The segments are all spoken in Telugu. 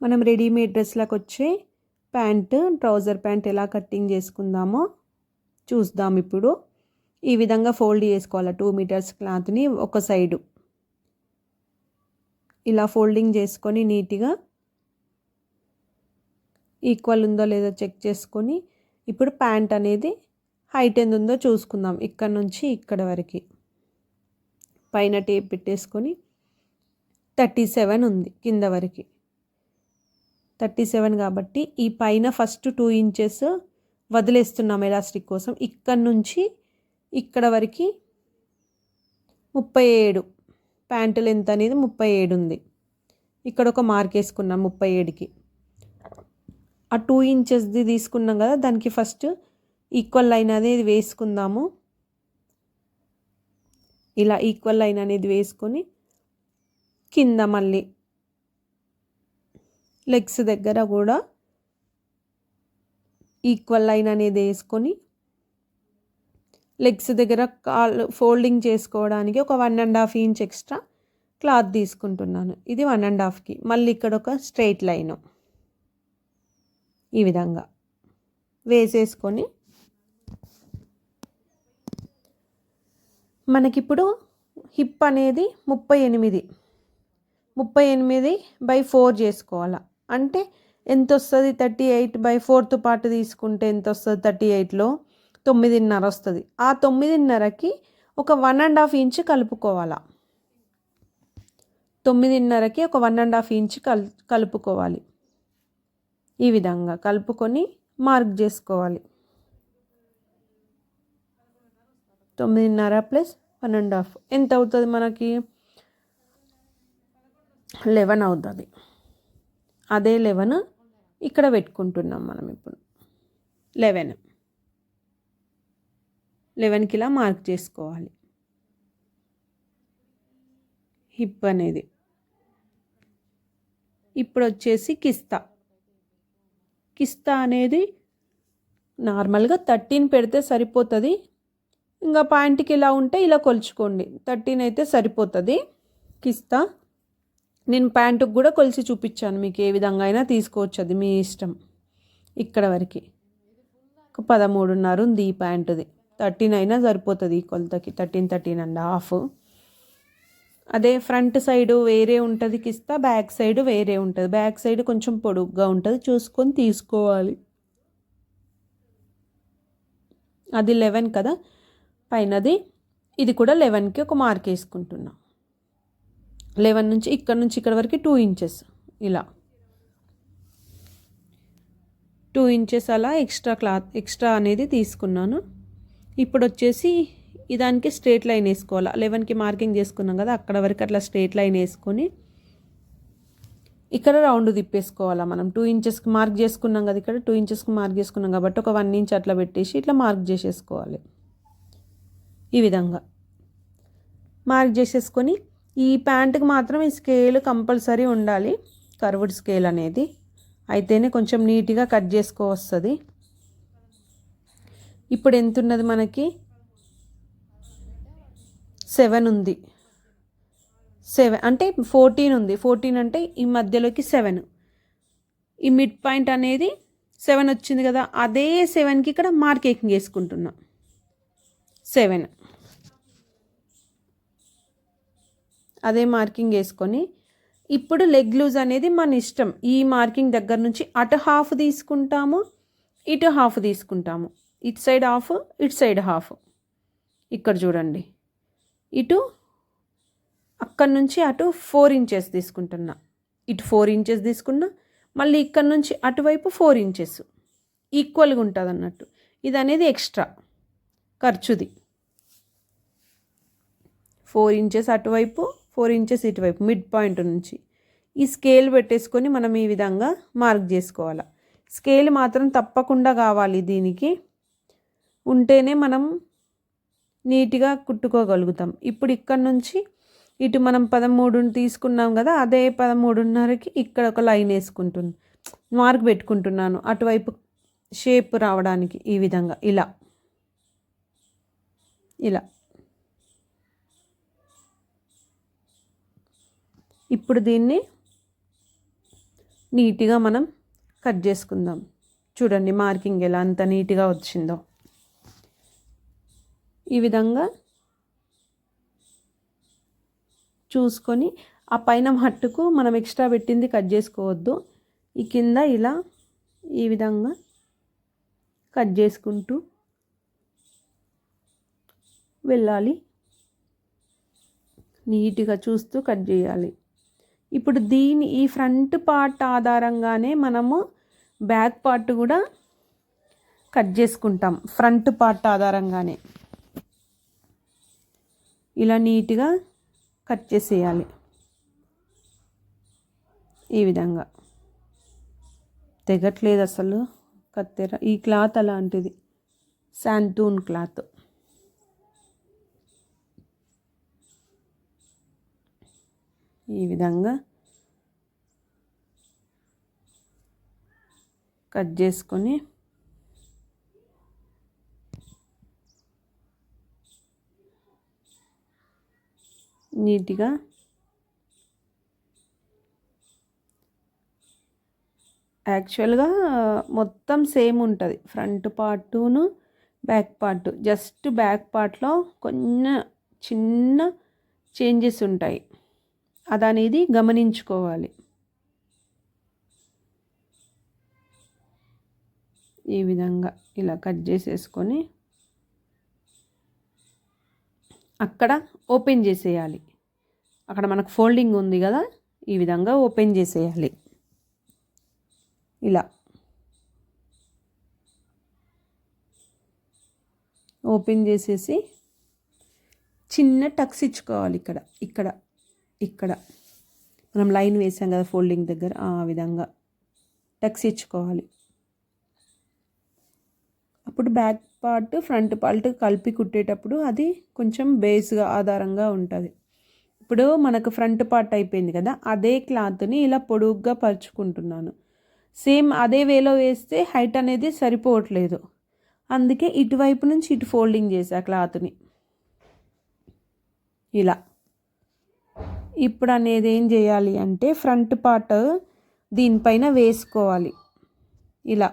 మనం రెడీమేడ్ డ్రెస్లకు వచ్చే ట్రౌజర్ ప్యాంట్ ఎలా కటింగ్ చేసుకుందామో చూద్దాం ఇప్పుడు. ఈ విధంగా ఫోల్డ్ చేసుకోవాలి 2 మీటర్స్ క్లాత్ని ఒక సైడు ఇలా ఫోల్డింగ్ చేసుకొని నీట్గా ఈక్వల్ ఉందో లేదో చెక్ చేసుకొని ఇప్పుడు ప్యాంట్ అనేది హైట్ ఎంత ఉందో చూసుకుందాం. ఇక్కడ నుంచి ఇక్కడ వరకు పైన టేప్ పెట్టేసుకొని 37 ఉంది కింద వరకు 37 కాబట్టి ఈ పైన ఫస్ట్ 2 ఇంచెస్ వదిలేస్తున్నాం ఎలాస్టిక్ కోసం. ఇక్కడ నుంచి ఇక్కడ వరకు 37 ప్యాంటు లెంత్ అనేది 37 ఉంది. ఇక్కడ ఒక మార్క్ వేసుకున్నాం 37కి. ఆ 2 ఇంచెస్ది తీసుకున్నాం కదా, దానికి ఫస్ట్ ఈక్వల్ లైన్ అనేది వేసుకుందాము. ఇలా ఈక్వల్ లైన్ అనేది వేసుకొని కింద మళ్ళీ లెగ్స్ దగ్గర కూడా ఈక్వల్ లైన్ అనేది వేసుకొని లెగ్స్ దగ్గర కాళ్ళు ఫోల్డింగ్ చేసుకోవడానికి ఒక 1.5 ఇంచ్ ఎక్స్ట్రా క్లాత్ తీసుకుంటున్నాను. ఇది 1.5కి. మళ్ళీ ఇక్కడ ఒక స్ట్రైట్ లైన్ ఈ విధంగా వేసేసుకొని మనకిప్పుడు హిప్ అనేది 38/4 చేసుకోవాలి. అంటే ఎంత వస్తుంది 38/4 పార్ట్ తీసుకుంటే ఎంత వస్తుంది 38లో 9.5 వస్తుంది. ఆ 9.5కి ఒక 1.5 ఇంచ్ కలుపుకోవాలి. 9.5కి ఒక 1.5 ఇంచ్ కలుపుకోవాలి. ఈ విధంగా కలుపుకొని మార్క్ చేసుకోవాలి. 9.5 + 1.5 ఎంత అవుతుంది మనకి 11 అవుతుంది. అదే 11 ఇక్కడ పెట్టుకుంటున్నాం మనం ఇప్పుడు 11కి ఇలా మార్క్ చేసుకోవాలి. హిప్ అనేది ఇప్పుడు వచ్చేసి కిస్తా అనేది నార్మల్గా 13 పెడితే సరిపోతుంది. ఇంకా ప్యాంట్కి ఇలా ఉంటే ఇలా కొలుచుకోండి. 13 అయితే సరిపోతుంది కిస్తా. నేను ప్యాంటుకు కూడా కొలిచి చూపించాను, మీకు ఏ విధంగా అయినా తీసుకోవచ్చు, అది మీ ఇష్టం. ఇక్కడ వరకు ఒక 13.5 ఉంది ఈ ప్యాంటుది. 13 అయినా సరిపోతుంది ఈ కొలతకి. 13.5. అదే ఫ్రంట్ సైడు వేరే ఉంటుంది కిస్తా, బ్యాక్ సైడ్ వేరే ఉంటుంది. బ్యాక్ సైడ్ కొంచెం పొడుగ్గా ఉంటుంది, చూసుకొని తీసుకోవాలి. అది 11 కదా పైనది. ఇది కూడా 11కి ఒక మార్క్ వేసుకుంటున్నాం. 11 నుంచి ఇక్కడ వరకు 2 ఇంచెస్ ఇలా 2 ఇంచెస్ అలా ఎక్స్ట్రా అనేది తీసుకున్నాను. ఇప్పుడు వచ్చేసి దానికి స్ట్రేట్ లైన్ వేసుకోవాలి. 11కి మార్కింగ్ చేసుకున్నాం కదా, అక్కడ వరకు అట్లా స్ట్రేట్ లైన్ వేసుకొని ఇక్కడ రౌండ్ తిప్పేసుకోవాలా. మనం 2 ఇంచెస్కి మార్క్ చేసుకున్నాం కదా, ఇక్కడ 2 ఇంచెస్కి మార్క్ చేసుకున్నాం కాబట్టి ఒక 1 ఇంచ్ అట్లా పెట్టేసి ఇట్లా మార్క్ చేసేసుకోవాలి. ఈ విధంగా మార్క్ చేసేసుకొని ఈ ప్యాంటుకి మాత్రం ఈ స్కేల్ కంపల్సరీ ఉండాలి, కర్వ్డ్ స్కేల్ అనేది. అయితేనే కొంచెం నీట్గా కట్ చేసుకోవస్తుంది. ఇప్పుడు ఎంత ఉన్నది మనకి 7 ఉంది. 7 అంటే 14 ఉంది. 14 అంటే ఈ మధ్యలోకి 7, ఈ మిడ్ పాయింట్ అనేది 7 వచ్చింది కదా, అదే 7కి ఇక్కడ మార్కింగ్ వేసుకుంటున్నా. 7 అదే మార్కింగ్ వేసుకొని ఇప్పుడు లెగ్ లూజ్ అనేది మన ఇష్టం. ఈ మార్కింగ్ దగ్గర నుంచి అటు హాఫ్ తీసుకుంటాము, ఇటు హాఫ్ తీసుకుంటాము. ఇటు సైడ్ హాఫ్, ఇటు సైడ్ హాఫ్. ఇక్కడ చూడండి, ఇటు అక్కడ నుంచి అటు 4 ఇంచెస్ తీసుకుంటున్నా, ఇటు 4 ఇంచెస్ తీసుకున్నా, మళ్ళీ ఇక్కడ నుంచి అటువైపు 4 ఇంచెస్ ఈక్వల్గా ఉంటుంది అన్నట్టు. ఇది అనేది ఎక్స్ట్రా ఖర్చుది. 4 ఇంచెస్ అటువైపు, 4 ఇంచెస్ ఇటువైపు మిడ్ పాయింట్ నుంచి ఈ స్కేల్ పెట్టేసుకొని మనం ఈ విధంగా మార్క్ చేసుకోవాలి. స్కేల్ మాత్రం తప్పకుండా కావాలి దీనికి, ఉంటేనే మనం నీట్గా కుట్టుకోగలుగుతాం. ఇప్పుడు ఇక్కడ నుంచి ఇటు మనం 13 తీసుకున్నాం కదా, అదే 13.5కి ఇక్కడ ఒక లైన్ వేసుకుంటున్నాను, మార్క్ పెట్టుకుంటున్నాను అటువైపు షేప్ రావడానికి. ఈ విధంగా ఇలా ఇప్పుడు దీన్ని నీట్గా మనం కట్ చేసుకుందాం. చూడండి మార్కింగ్ ఎలా అంత నీట్గా వచ్చిందో. ఈ విధంగా చూసుకొని ఆ పైన మట్టుకు మనం ఎక్స్ట్రా పెట్టింది కట్ చేసుకోవద్దు. ఈ కింద ఇలా ఈ విధంగా కట్ చేసుకుంటూ వెళ్ళాలి. నీట్గా చూస్తూ కట్ చేయాలి. ఇప్పుడు ఈ ఫ్రంట్ పార్ట్ ఆధారంగానే మనము బ్యాక్ పార్ట్ కూడా కట్ చేసుకుంటాం. ఫ్రంట్ పార్ట్ ఆధారంగానే ఇలా నీట్గా కట్ చేసేయాలి. ఈ విధంగా తెగట్లేదు అసలు కత్తెర. ఈ క్లాత్ అలాంటిది, శాంటూన్ క్లాత్. ఈ విధంగా కట్ చేసుకొని నీట్గా యాక్చువల్గా మొత్తం సేమ్ ఉంటుంది ఫ్రంట్ పార్టును బ్యాక్ పార్ట్. జస్ట్ బ్యాక్ పార్ట్లో కొన్ని చిన్న చేంజెస్ ఉంటాయి, అదనేది గమనించుకోవాలి. ఈ విధంగా ఇలా కట్ చేసేసుకొని అక్కడ ఓపెన్ చేసేయాలి. అక్కడ మనకు ఫోల్డింగ్ ఉంది కదా, ఈ విధంగా ఓపెన్ చేసేయాలి. ఇలా ఓపెన్ చేసేసి చిన్న టక్స్ ఇచ్చుకోవాలి. ఇక్కడ ఇక్కడ ఇక్కడ మనం లైన్ వేసాం కదా ఫోల్డింగ్ దగ్గర, ఆ విధంగా టక్స్ ఇచ్చుకోవాలి. అప్పుడు బ్యాక్ పార్ట్ ఫ్రంట్ పార్ట్ కలిపి కుట్టేటప్పుడు అది కొంచెం బేస్గా ఆధారంగా ఉంటుంది. ఇప్పుడు మనకు ఫ్రంట్ పార్ట్ అయిపోయింది కదా, అదే క్లాత్ని ఇలా పొడుగ్గా పరుచుకుంటున్నాను. సేమ్ అదే వేలో వేస్తే హైట్ అనేది సరిపోవట్లేదు, అందుకే ఇటువైపు నుంచి ఇటు ఫోల్డింగ్ చేసా క్లాత్ని ఇలా. ఇప్పుడు అనేది ఏం చేయాలి అంటే ఫ్రంట్ పార్ట్ దీనిపైన వేసుకోవాలి. ఇలా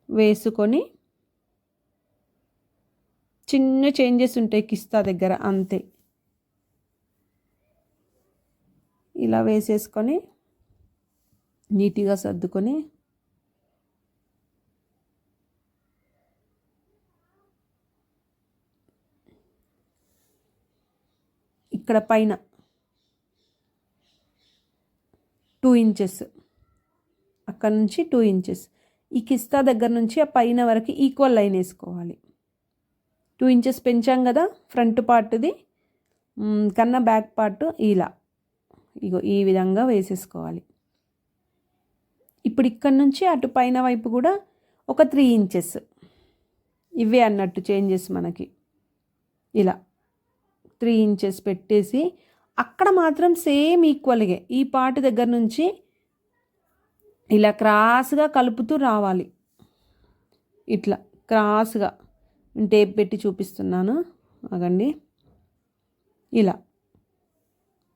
వేసుకొని చిన్న చేంజెస్ ఉంటాయి కిస్తా దగ్గర, అంతే. ఇలా వేసేసుకొని నీట్గా సర్దుకొని ఇక్కడ పైన 2 ఇంచెస్, అక్కడ నుంచి 2 ఇంచెస్ ఈ కిస్తా దగ్గర నుంచి ఆ పైన వరకు ఈక్వల్ లైన్ వేసుకోవాలి. 2 ఇంచెస్ పెంచాం కదా ఫ్రంట్ పార్ట్ది కన్నా బ్యాక్ పార్ట్, ఇలా ఇగో ఈ విధంగా వేసేసుకోవాలి. ఇప్పుడు ఇక్కడ నుంచి అటు పైన వైపు కూడా ఒక 3 ఇంచెస్, ఇవే అన్నట్టు చేంజెస్ మనకి. ఇలా 3 ఇంచెస్ పెట్టేసి అక్కడ మాత్రం సేమ్ ఈక్వల్గా ఈ పార్ట్ దగ్గర నుంచి ఇలా క్రాస్గా కలుపుతూ రావాలి. ఇట్లా క్రాస్గా టేప్ పెట్టి చూపిస్తున్నాను ఆగండి. ఇలా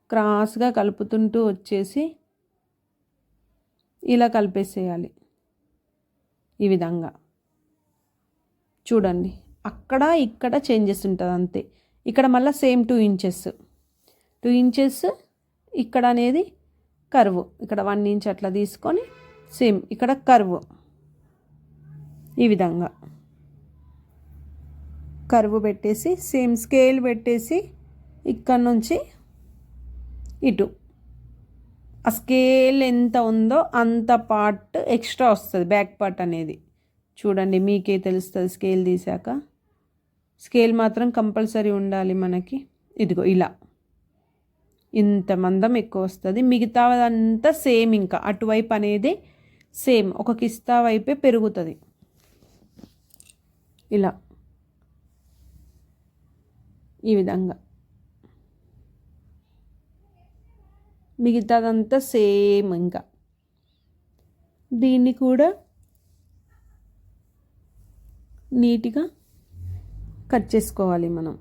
క్రాస్గా కలుపుతుంటూ వచ్చేసి ఇలా కలిపేసేయాలి. ఈ విధంగా చూడండి, అక్కడ ఇక్కడ చేంజెస్ ఉంటుంది అంతే. ఇక్కడ మళ్ళీ సేమ్ 2 ఇంచెస్ ఇక్కడ అనేది కర్వ్, ఇక్కడ 1 ఇంచ్ అట్లా తీసుకొని సేమ్ ఇక్కడ కర్వ్, ఈ విధంగా కర్వ్ పెట్టేసి సేమ్ స్కేల్ పెట్టేసి ఇక్కడ నుంచి ఇటు ఆ స్కేల్ ఎంత ఉందో అంత పార్ట్ ఎక్స్ట్రా వస్తుంది బ్యాక్ పార్ట్ అనేది. చూడండి మీకే తెలుస్తుంది స్కేల్ తీసాక. స్కేల్ మాత్రం కంపల్సరీ ఉండాలి మనకి. ఇదిగో ఇలా ఇంత మందం ఎక్కువ వస్తుంది, మిగతాదంతా సేమ్. ఇంకా అటువైపు అనేది సేమ్ ఒక కిస్తా వైపే పెరుగుతుంది. ఇలా ఈ విధంగా మిగతాదంతా సేమ్. ఇంకా దీన్ని కూడా నీట్గా కట్ చేసుకోవాలి మనం.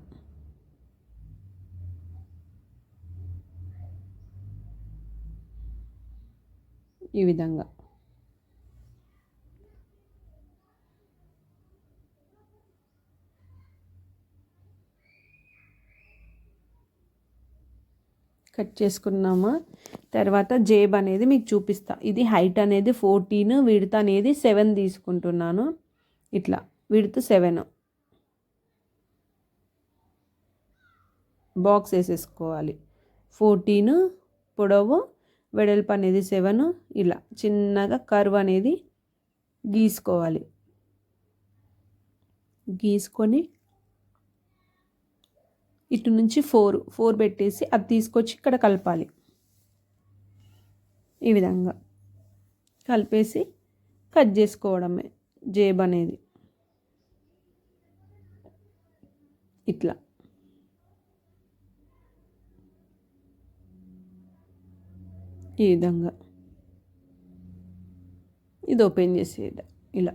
ఈ విధంగా కట్ చేసుకున్నామా. తర్వాత జేబ్ అనేది మీకు చూపిస్తా. ఇది హైట్ అనేది 14, విడ్త్ అనేది 7 తీసుకుంటున్నాను. ఇట్లా విడ్త్ 7 బాక్స్ వేసేసుకోవాలి. 14 పొడవు, వెడల్పు అనేది 7. ఇలా చిన్నగా కర్వ్ అనేది గీసుకోవాలి. గీసుకొని ఇటు నుంచి 4 పెట్టేసి అది తీసుకొచ్చి ఇక్కడ కలపాలి. ఈ విధంగా కలిపేసి కట్ చేసుకోవడమే జేబ్ అనేది. ఇట్లా ఈ విధంగా ఇది ఓపెన్ చేసేది ఇలా.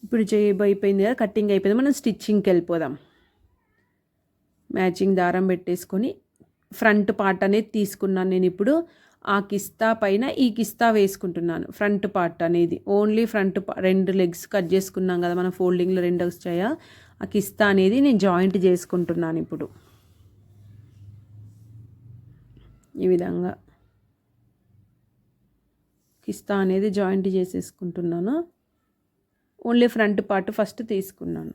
ఇప్పుడు జేబ్ అయిపోయింది కదా, కటింగ్ అయిపోయింది. మనం స్టిచ్చింగ్కి వెళ్ళిపోదాం. మ్యాచింగ్ దారం పెట్టేసుకొని ఫ్రంట్ పార్ట్ అనేది తీసుకున్నాను నేను. ఇప్పుడు ఆ కిస్తా పైన ఈ కిస్తా వేసుకుంటున్నాను. ఫ్రంట్ పార్ట్ అనేది ఓన్లీ ఫ్రంట్ 2 లెగ్స్ కట్ చేసుకున్నాం కదా మనం, ఫోల్డింగ్లో 2 వచ్చాయా, ఆ కిస్తా అనేది నేను జాయింట్ చేసుకుంటున్నాను ఇప్పుడు. ఈ విధంగా కిస్తా అనేది జాయింట్ చేసేసుకుంటున్నాను. ఓన్లీ ఫ్రంట్ పార్ట్ ఫస్ట్ తీసుకున్నాను.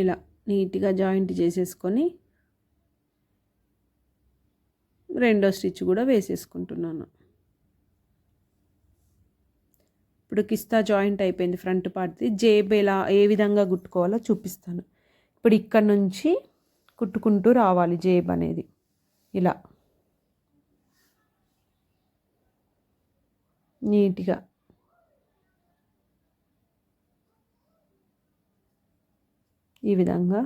ఇలా నీట్గా జాయింట్ చేసేసుకొని రెండో స్టిచ్ కూడా వేసేసుకుంటున్నాను. ఇప్పుడు కిస్తా జాయింట్ అయిపోయింది ఫ్రంట్ పార్ట్ది. జేబ్ ఏ విధంగా కుట్టుకోవాలో చూపిస్తాను. ఇప్పుడు ఇక్కడ నుంచి కుట్టుకుంటూ రావాలి జేబ్ అనేది. ఇలా నీట్గా ఈ విధంగా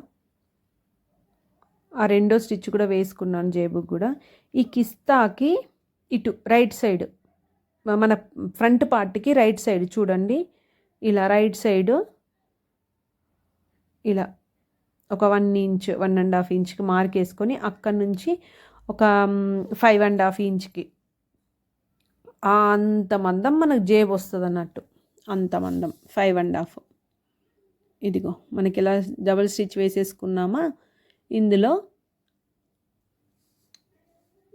ఆ రెండో స్టిచ్ కూడా వేసుకున్నాను జేబుకి కూడా. ఈ కిస్తాకి ఇటు రైట్ సైడ్, మన ఫ్రంట్ పార్ట్కి రైట్ సైడ్ చూడండి, ఇలా రైట్ సైడ్ ఇలా ఒక 1 ఇంచ్ 1.5 ఇంచ్కి మార్క్ వేసుకొని అక్కడి నుంచి ఒక 5.5 ఇంచ్కి అంత మందం మనకు జేబు వస్తుంది అన్నట్టు. అంత మందం 5.5. ఇదిగో మనకి ఇలా డబుల్ స్టిచ్ వేసేసుకున్నామా, ఇందులో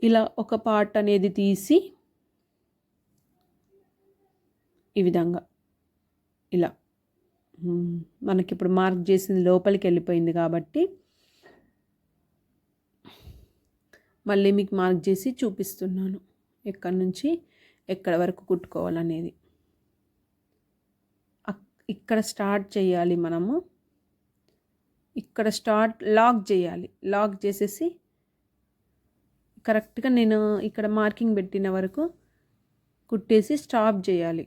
ఇలా ఒక పార్ట్ అనేది తీసి ఈ విధంగా ఇలా మనకి ఇప్పుడు మార్క్ చేసింది లోపలికి వెళ్ళిపోయింది కాబట్టి మళ్ళీ మీకు మార్క్ చేసి చూపిస్తున్నాను ఎక్కడి నుంచి ఎక్కడ వరకు కుట్టుకోవాలనేది. ఇక్కడ స్టార్ట్ చేయాలి మనము. ఇక్కడ లాక్ చేయాలి. లాక్ చేసేసి కరెక్ట్గా నేను ఇక్కడ మార్కింగ్ పెట్టిన వరకు కుట్టేసి స్టాప్ చేయాలి.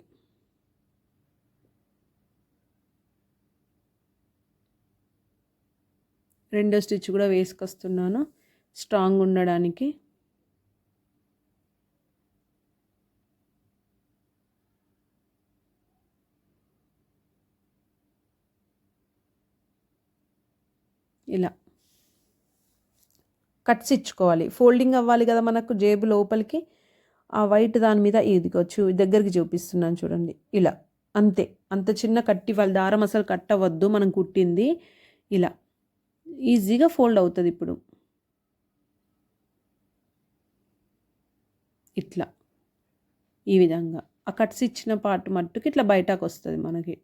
రెండో స్టిచ్ కూడా వేసుకొస్తున్నాను స్ట్రాంగ్ ఉండడానికి. ఇలా కట్స్ ఇచ్చుకోవాలి. ఫోల్డింగ్ అవ్వాలి కదా మనకు జేబు లోపలికి. ఆ వైట్ దాని మీద ఇదిగొచ్చు దగ్గరికి చూపిస్తున్నాను చూడండి. ఇలా అంతే, అంత చిన్న కట్టి వాళ్ళ దారం అసలు కట్టవద్దు, మనం కుట్టింది ఇలా ఈజీగా ఫోల్డ్ అవుతుంది. ఇప్పుడు ఇట్లా ఈ విధంగా ఆ కట్స్ ఇచ్చిన పార్ట్ మట్టుకు ఇట్లా బయటకు వస్తుంది మనకి.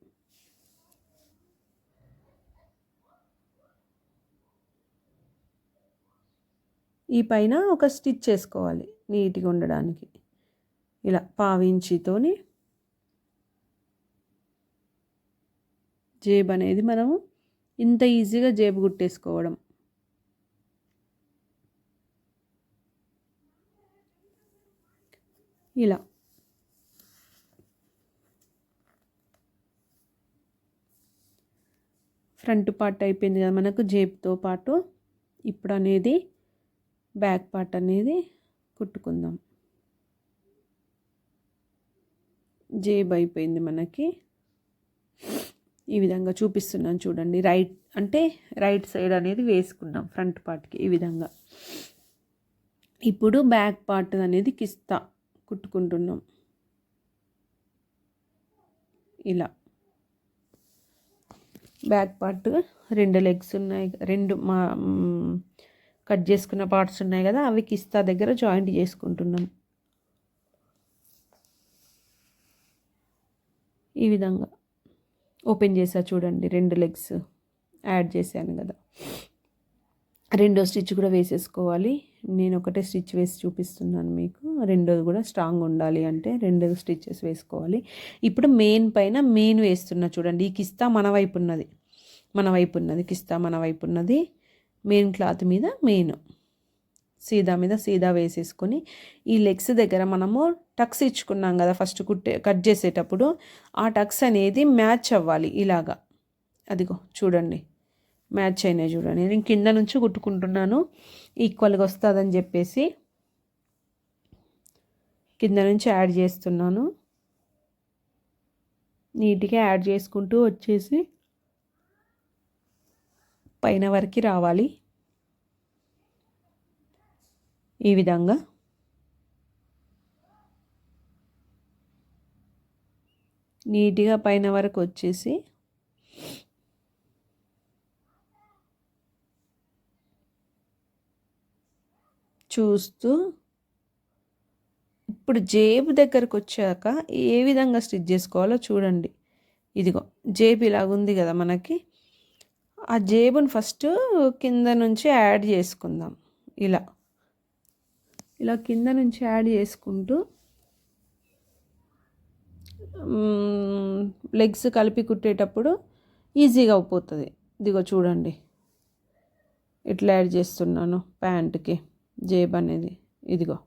ఈ పైన ఒక స్టిచ్ చేసుకోవాలి నీట్గా ఉండడానికి. ఇలా పావించితోని జేబు అనేది మనము ఇంత ఈజీగా జేబు కుట్టేసుకోవడం. ఇలా ఫ్రంట్ పార్ట్ అయిపోయింది కదా మనకు జేబుతో పాటు. ఇప్పుడు అనేది బ్యాక్ పార్ట్ అనేది కుట్టుకుందాం. జేబు అయిపోయింది మనకి. ఈ విధంగా చూపిస్తున్నాను చూడండి. రైట్ సైడ్ అనేది వేసుకున్నాం ఫ్రంట్ పార్ట్కి ఈ విధంగా. ఇప్పుడు బ్యాక్ పార్ట్ అనేది కిస్తా కుట్టుకుంటున్నాం. ఇలా బ్యాక్ పార్ట్ 2 లెగ్స్ ఉన్నాయి, 2 కట్ చేసుకున్న పార్ట్స్ ఉన్నాయి కదా, అవి కిస్తా దగ్గర జాయింట్ చేసుకుంటున్నాం. ఈ విధంగా ఓపెన్ చేసా చూడండి, 2 లెగ్స్ యాడ్ చేశాను కదా. రెండో స్టిచ్ కూడా వేసేసుకోవాలి. నేను ఒకటే స్టిచ్ వేసి చూపిస్తున్నాను మీకు. రెండోది కూడా స్ట్రాంగ్ ఉండాలి అంటే 2 స్టిచ్చెస్ వేసుకోవాలి. ఇప్పుడు మెయిన్ పైన మెయిన్ వేస్తున్నా చూడండి. ఈ కిస్తా మన వైపు ఉన్నది కిస్తా మన వైపు ఉన్నది. మెయిన్ క్లాత్ మీద మెయిన్ సీదా మీద సీదా వేసేసుకొని ఈ లెగ్స్ దగ్గర మనము టక్స్ ఇచ్చుకున్నాం కదా ఫస్ట్ కట్ చేసేటప్పుడు, ఆ టక్స్ అనేది మ్యాచ్ అవ్వాలి. ఇలాగా అదిగో చూడండి, మ్యాచ్ అయినాయి చూడండి. నేను కింద నుంచి కుట్టుకుంటున్నాను ఈక్వల్గా వస్తుందని చెప్పేసి కింద నుంచి యాడ్ చేస్తున్నాను. నీట్గా యాడ్ చేసుకుంటూ వచ్చేసి పైన వరకు రావాలి. ఈ విధంగా నీట్గా పైన వరకు వచ్చేసి చూస్తూ ఇప్పుడు జేబు దగ్గరకు వచ్చాక ఏ విధంగా స్టిచ్ చేసుకోవాలో చూడండి. ఇదిగో జేబు ఇలాగుంది కదా మనకి, ఆ జేబుని ఫస్ట్ కింద నుంచి యాడ్ చేసుకుందాం. ఇలా కింద నుంచి యాడ్ చేసుకుంటూ లెగ్స్ కలిపి కుట్టేటప్పుడు ఈజీగా అయిపోతుంది. ఇదిగో చూడండి, ఇట్లా యాడ్ చేస్తున్నాను ప్యాంట్కి జేబ్ అనేది. ఇదిగో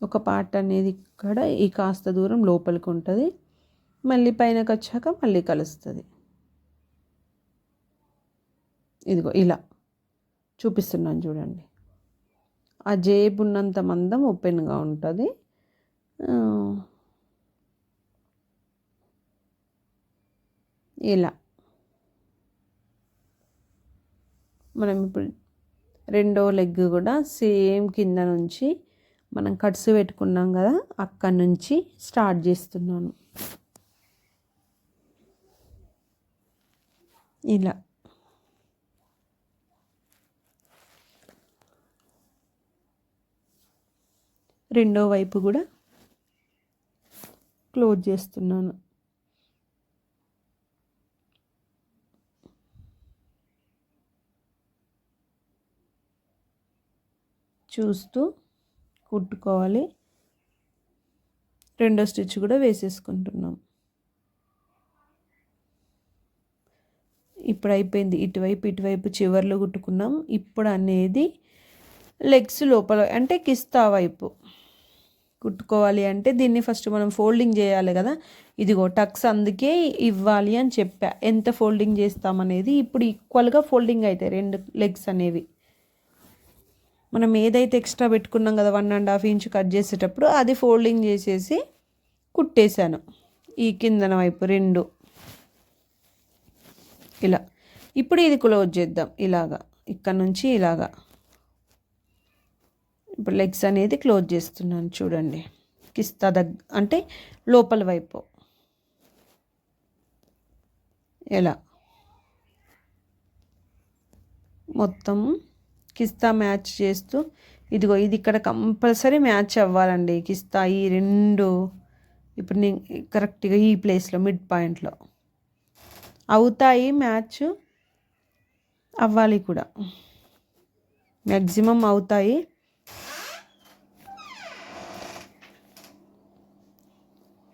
ఒక పార్ట్ అనేది ఇక్కడ ఈ కాస్త దూరం లోపలికి ఉంటుంది, మళ్ళీ పైనకి వచ్చాక మళ్ళీ కలుస్తుంది. ఇదిగో ఇలా చూపిస్తున్నాను చూడండి. ఆ జేబు ఉన్నంత మందం ఓపెన్గా ఉంటుంది. ఇలా మనం ఇప్పుడు రెండో లెగ్ కూడా సేమ్ కింద నుంచి మనం కట్స్ పెట్టుకున్నాం కదా, అక్కడి నుంచి స్టార్ట్ చేస్తున్నాను. ఇలా రెండో వైపు కూడా క్లోజ్ చేస్తున్నాను. చూస్తూ కుట్టుకోవాలి. రెండో స్టిచ్ కూడా వేసేసుకుంటున్నాం. ఇప్పుడు అయిపోయింది. ఇటువైపు చివర్లు కుట్టుకున్నాం. ఇప్పుడు అనేది లెగ్స్ లోపల అంటే కిస్తా వైపు కుట్టుకోవాలి. అంటే దీన్ని ఫస్ట్ మనం ఫోల్డింగ్ చేయాలి కదా. ఇదిగో టక్స్ అందుకే ఇవ్వాలి అని చెప్పా. ఎంత ఫోల్డింగ్ చేస్తామనేది ఇప్పుడు ఈక్వల్గా ఫోల్డింగ్ అవుతాయి 2 లెగ్స్ అనేవి. మనం ఏదైతే ఎక్స్ట్రా పెట్టుకున్నాం కదా 1.5 ఇంచ్ కట్ చేసేటప్పుడు అది ఫోల్డింగ్ చేసేసి కుట్టేశాను ఈ కిందన వైపు 2. ఇలా ఇప్పుడు ఇది క్లోజ్ చేద్దాం. ఇలాగా ఇక్కడ నుంచి ఇలాగా ఇప్పుడు లెగ్స్ అనేది క్లోజ్ చేస్తున్నాను చూడండి. కిస్తా అంటే లోపల వైపు ఎలా మొత్తం కిస్తా మ్యాచ్ చేస్తూ ఇదిగో ఇది ఇక్కడ కంపల్సరీ మ్యాచ్ అవ్వాలండి కిస్తా ఈ 2. ఇప్పుడు నేను కరెక్ట్గా ఈ ప్లేస్లో మిడ్ పాయింట్లో అవుతాయి, మ్యాచ్ అవ్వాలి కూడా, మ్యాక్సిమం అవుతాయి.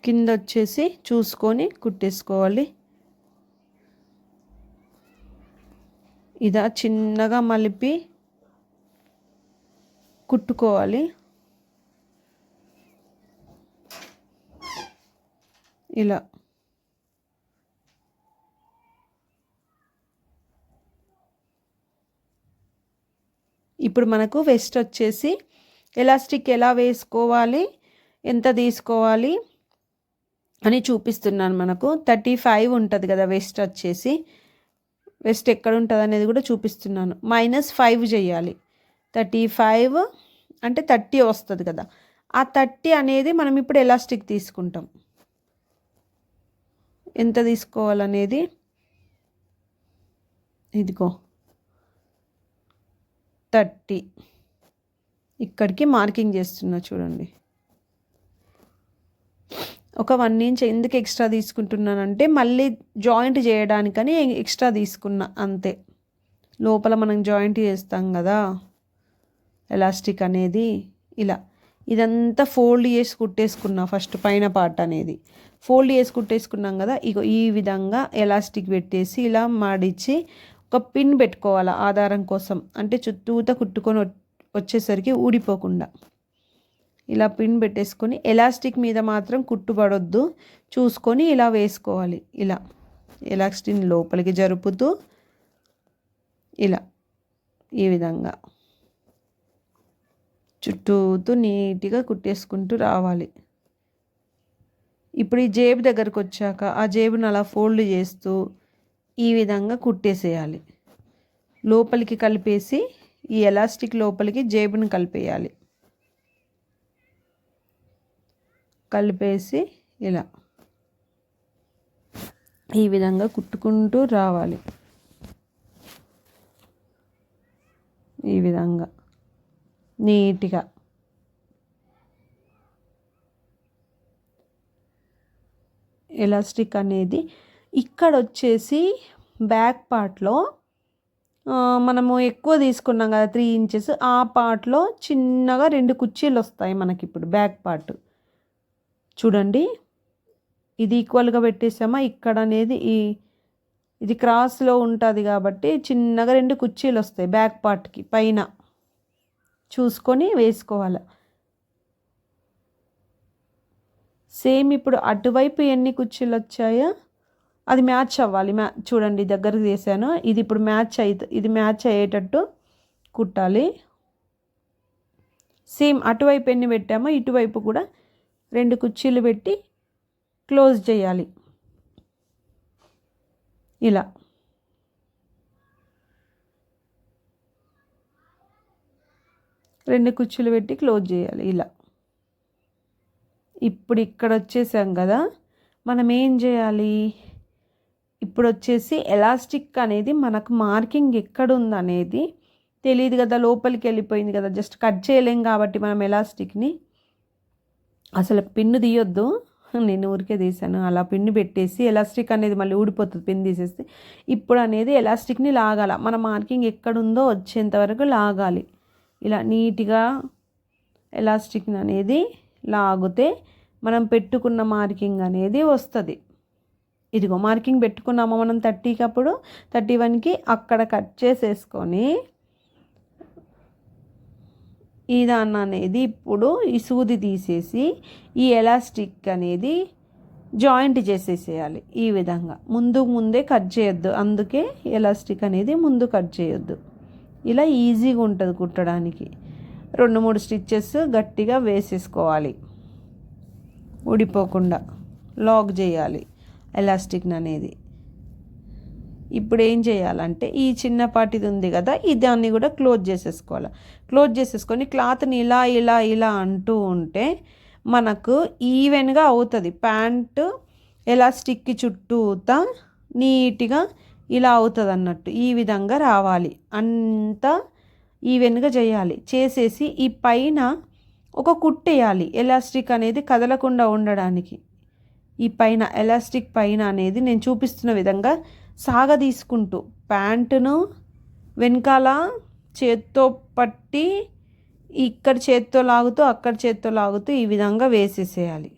కింద వచ్చేసి చూసుకొని కుట్టేసుకోవాలి. ఇదా చిన్నగా మలిపి కుట్టుకోవాలి. ఇలా ఇప్పుడు మనకు వెస్ట్ వచ్చేసి ఎలాస్టిక్ ఎలా వేసుకోవాలి, ఎంత తీసుకోవాలి, అని చూపిస్తున్నాను. మనకు 35 ఉంటుంది కదా వెస్ట్ వచ్చేసి, వెస్ట్ ఎక్కడ ఉంటుంది అనేది కూడా చూపిస్తున్నాను. -5 చేయాలి. 35 అంటే 30 వస్తుంది కదా, ఆ 30 అనేది మనం ఇప్పుడు ఎలాస్టిక్ తీసుకుంటాం. ఎంత తీసుకోవాలనేది ఇదిగో 30 ఇక్కడికి మార్కింగ్ చేస్తున్నా చూడండి. ఒక 1 ఇంచ్ ఎందుకు ఎక్స్ట్రా తీసుకుంటున్నానంటే మళ్ళీ జాయింట్ చేయడానికని ఎక్స్ట్రా తీసుకున్నా అంతే. లోపల మనం జాయింట్ చేస్తాం కదా ఎలాస్టిక్ అనేది, ఇలా ఇదంతా ఫోల్డ్ చేసి కుట్టేసుకున్నా. ఫస్ట్ పైన పార్ట్ అనేది ఫోల్డ్ చేసి కుట్టేసుకున్నాం కదా, ఇగో ఈ విధంగా ఎలాస్టిక్ పెట్టేసి ఇలా మడిచి ఒక పిన్ పెట్టుకోవాలి ఆధారం కోసం, అంటే చుట్టూతా కుట్టుకొని వచ్చేసరికి ఊడిపోకుండా ఇలా పిన్ పెట్టేసుకొని ఎలాస్టిక్ మీద మాత్రం కుట్టుబడొద్దు చూసుకొని ఇలా వేసుకోవాలి. ఇలా ఎలాస్టిక్ లోపలికి జరుపుతూ ఇలా ఈ విధంగా చుట్టూతో నీట్గా కుట్టేసుకుంటూ రావాలి. ఇప్పుడు ఈ జేబు దగ్గరకు వచ్చాక ఆ జేబును అలా ఫోల్డ్ చేస్తూ ఈ విధంగా కుట్టేసేయాలి. లోపలికి కలిపేసి ఈ ఎలాస్టిక్ లోపలికి జేబును కలిపేయాలి. కలిపేసి ఇలా ఈ విధంగా కుట్టుకుంటూ రావాలి. ఈ విధంగా నీట్గా ఎలాస్టిక్ అనేది ఇక్కడ వచ్చేసి బ్యాక్ పార్ట్లో మనము ఎక్కువ తీసుకున్నాం కదా 3 ఇంచెస్, ఆ పార్ట్లో చిన్నగా 2 కుర్చీలు వస్తాయి మనకి. ఇప్పుడు బ్యాక్ పార్ట్ చూడండి, ఇది ఈక్వల్గా పెట్టేసామా, ఇక్కడ అనేది ఇది క్రాస్లో ఉంటుంది కాబట్టి చిన్నగా 2 కుర్చీలు వస్తాయి బ్యాక్ పార్ట్కి పైన, చూసుకొని వేసుకోవాలి. సేమ్ ఇప్పుడు అటువైపు ఎన్ని కుర్చీలు వచ్చాయో అది మ్యాచ్ అవ్వాలి. చూడండి దగ్గరకు చేశాను, ఇది ఇప్పుడు ఇది మ్యాచ్ అయ్యేటట్టు కుట్టాలి. సేమ్ అటువైపు ఎన్ని పెట్టామో ఇటువైపు కూడా 2 కుర్చీలు పెట్టి క్లోజ్ చేయాలి. ఇలా 2 కుర్చీలు పెట్టి క్లోజ్ చేయాలి ఇలా. ఇప్పుడు ఇక్కడ వచ్చేసాం కదా, మనం ఏం చేయాలి, ఇప్పుడు వచ్చేసి ఎలాస్టిక్ అనేది మనకు మార్కింగ్ ఎక్కడ ఉందనేది తెలియదు కదా, లోపలికి వెళ్ళిపోయింది కదా, జస్ట్ కట్ చేయలేం కాబట్టి మనం ఎలాస్టిక్ని అసలు పిన్ను తీయొద్దు, నేను ఊరికే తీసాను. అలా పిన్ను పెట్టేసి ఎలాస్టిక్ అనేది మళ్ళీ ఊడిపోతుంది పిన్ తీసేస్తే. ఇప్పుడు అనేది ఎలాస్టిక్ని లాగాల, మన మార్కింగ్ ఎక్కడుందో వచ్చేంత వరకు లాగాలి. ఇలా నీట్గా ఎలాస్టిక్ అనేది లాగితే మనం పెట్టుకున్న మార్కింగ్ అనేది వస్తుంది. ఇదిగో మార్కింగ్ పెట్టుకున్నామో మనం 30కి, అప్పుడు 31కి అక్కడ కట్ చేసేసుకొని ఈ దాన్ని అనేది ఇప్పుడు ఈ సూది తీసేసి ఈ ఎలాస్టిక్ అనేది జాయింట్ చేసేసేయాలి. ఈ విధంగా ముందే కట్ చేయొద్దు, అందుకే ఎలాస్టిక్ అనేది ముందు కట్ చేయొద్దు. ఇలా ఈజీగా ఉంటుంది కుట్టడానికి. 2-3 స్టిచ్చెస్ గట్టిగా వేసేసుకోవాలి, ఊడిపోకుండా లాక్ చేయాలి ఎలాస్టిక్ అనేది. ఇప్పుడు ఏం చేయాలంటే ఈ చిన్నపాటిది ఉంది కదా, దాన్ని కూడా క్లోజ్ చేసేసుకోవాలి. క్లోజ్ చేసేసుకొని క్లాత్ని ఇలా ఇలా ఇలా అంటూ ఉంటే మనకు ఈవెన్గా అవుతుంది. ప్యాంటు ఎలాస్టిక్కి చుట్టూతా నీట్గా ఇలా అవుతుంది అన్నట్టు. ఈ విధంగా రావాలి, అంతా ఈవెన్గా చేయాలి. చేసేసి ఈ పైన ఒక కుట్టేయాలి ఎలాస్టిక్ అనేది కదలకుండా ఉండడానికి. ఈ పైన ఎలాస్టిక్ పైన అనేది నేను చూపిస్తున్న విధంగా సాగదీసుకుంటూ ప్యాంటును వెనకాల చేత్తో పట్టి ఇక్కడ చేత్తో లాగుతూ అక్కడ చేత్తో లాగుతూ ఈ విధంగా వేసేసేయాలి.